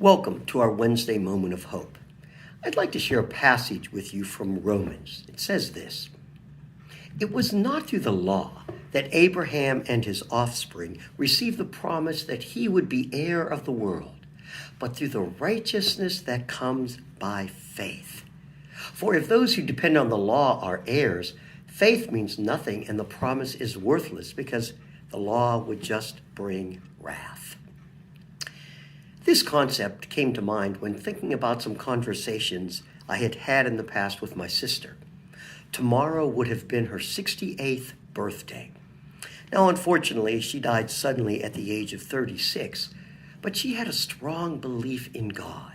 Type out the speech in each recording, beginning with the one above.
Welcome to our Wednesday Moment of Hope. I'd like to share a passage with you from Romans. It says this: "It was not through the law that Abraham and his offspring received the promise that he would be heir of the world, but through the righteousness that comes by faith. For if those who depend on the law are heirs, faith means nothing and the promise is worthless because the law would just bring wrath." This concept came to mind when thinking about some conversations I had had in the past with my sister. Tomorrow would have been her 68th birthday. Now, unfortunately, she died suddenly at the age of 36, but she had a strong belief in God,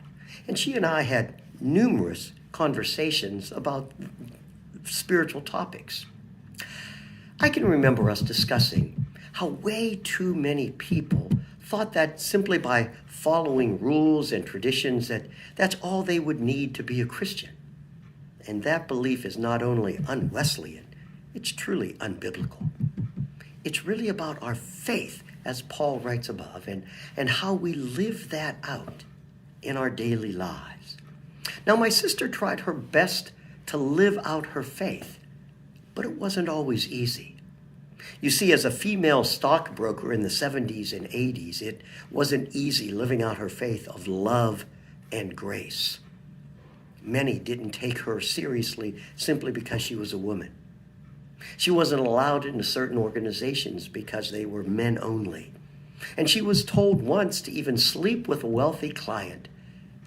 and she and I had numerous conversations about spiritual topics. I can remember us discussing how way too many people thought that simply by following rules and traditions that's all they would need to be a Christian. And that belief is not only un-Wesleyan, it's truly unbiblical. It's really about our faith, as Paul writes above, and how we live that out in our daily lives. Now, my sister tried her best to live out her faith, but it wasn't always easy. You see, as a female stockbroker in the 70s and 80s, it wasn't easy living out her faith of love and grace. Many didn't take her seriously simply because she was a woman. She wasn't allowed into certain organizations because they were men only. And she was told once to even sleep with a wealthy client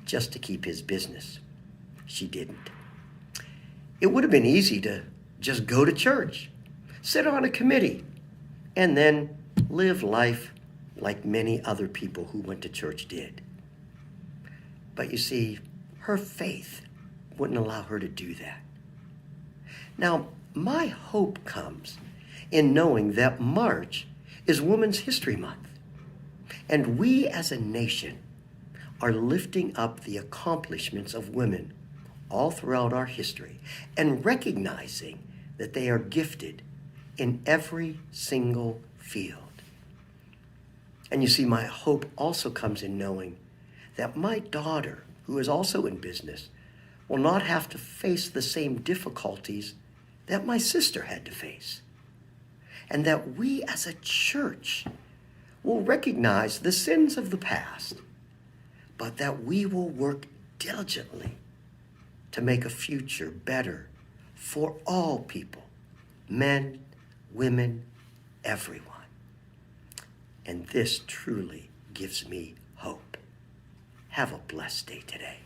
just to keep his business. She didn't. It would have been easy to just go to church, sit on a committee, and then live life like many other people who went to church did. But you see, her faith wouldn't allow her to do that. Now, my hope comes in knowing that March is Women's History Month, and we as a nation are lifting up the accomplishments of women all throughout our history and recognizing that they are gifted in every single field. And you see, my hope also comes in knowing that my daughter, who is also in business, will not have to face the same difficulties that my sister had to face. And that we as a church will recognize the sins of the past, but that we will work diligently to make a future better for all people, men, women, everyone. And this truly gives me hope. Have a blessed day today.